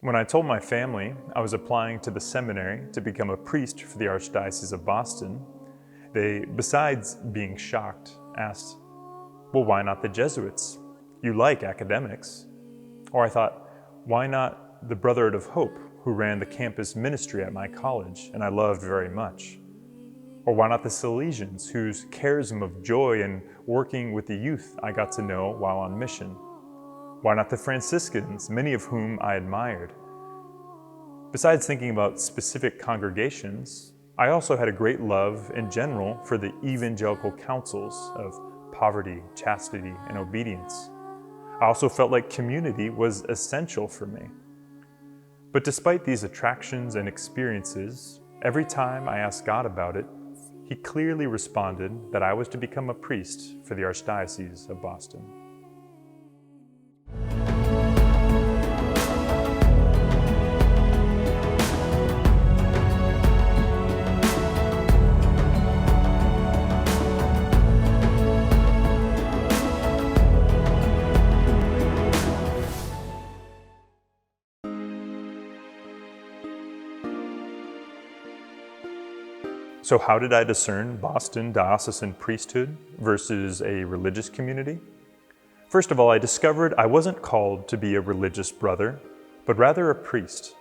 When I told my family I was applying to the seminary to become a priest for the Archdiocese of Boston, they, besides being shocked, asked, "Well, why not the Jesuits? You like academics." Or I thought, why not the Brotherhood of Hope, who ran the campus ministry at my college and I loved very much? Or why not the Salesians, whose charism of joy and working with the youth I got to know while on mission? Why not the Franciscans, many of whom I admired? Besides thinking about specific congregations, I also had a great love in general for the evangelical counsels of poverty, chastity, and obedience. I also felt like community was essential for me. But despite these attractions and experiences, every time I asked God about it, He clearly responded that I was to become a priest for the Archdiocese of Boston. So how did I discern Boston diocesan priesthood versus a religious community? First of all, I discovered I wasn't called to be a religious brother, but rather a priest.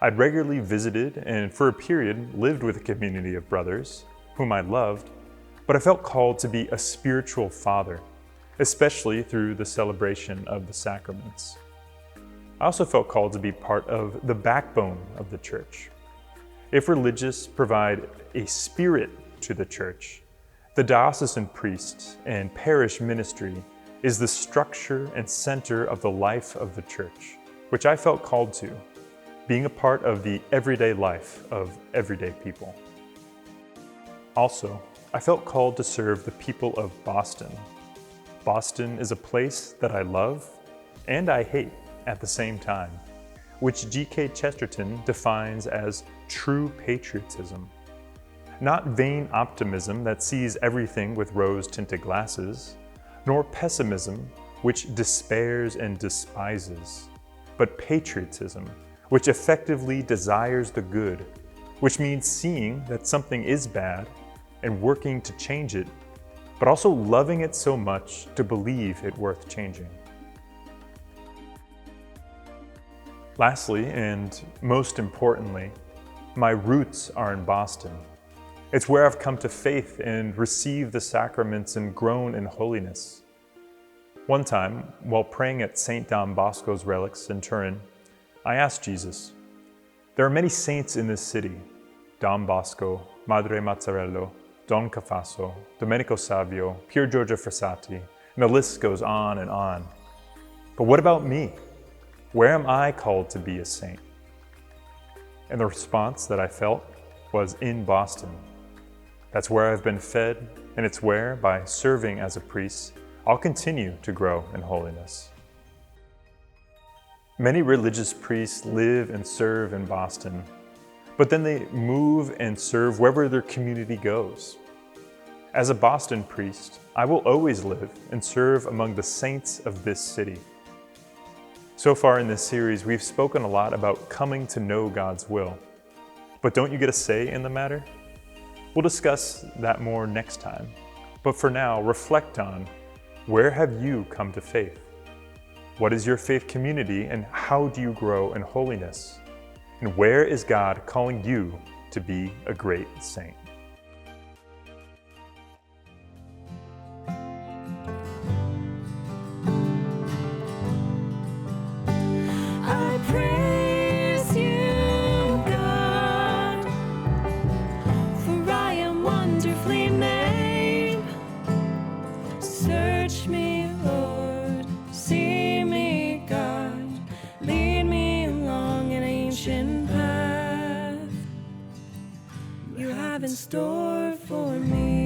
I'd regularly visited and for a period lived with a community of brothers, whom I loved, but I felt called to be a spiritual father, especially through the celebration of the sacraments. I also felt called to be part of the backbone of the church. If religious provide a spirit to the church, the diocesan priest and parish ministry is the structure and center of the life of the church, which I felt called to, being a part of the everyday life of everyday people. Also, I felt called to serve the people of Boston. Boston is a place that I love and I hate at the same time, which G.K. Chesterton defines as true patriotism. Not vain optimism that sees everything with rose-tinted glasses, nor pessimism which despairs and despises, but patriotism which effectively desires the good, which means seeing that something is bad and working to change it, but also loving it so much to believe it worth changing. Lastly, and most importantly, my roots are in Boston. It's where I've come to faith and received the sacraments and grown in holiness. One time, while praying at St. Don Bosco's relics in Turin, I asked Jesus, "There are many saints in this city, Don Bosco, Madre Marcelo, Don Cafasso, Domenico Savio, Pier Giorgio Frassati, and the list goes on and on. But what about me? Where am I called to be a saint?" And the response that I felt was in Boston. That's where I've been fed, and it's where, by serving as a priest, I'll continue to grow in holiness. Many religious priests live and serve in Boston, but then they move and serve wherever their community goes. As a Boston priest, I will always live and serve among the saints of this city. So far in this series, we've spoken a lot about coming to know God's will. But don't you get a say in the matter? We'll discuss that more next time. But for now, reflect on, where have you come to faith? What is your faith community and how do you grow in holiness? And where is God calling you to be a great saint? In store for me.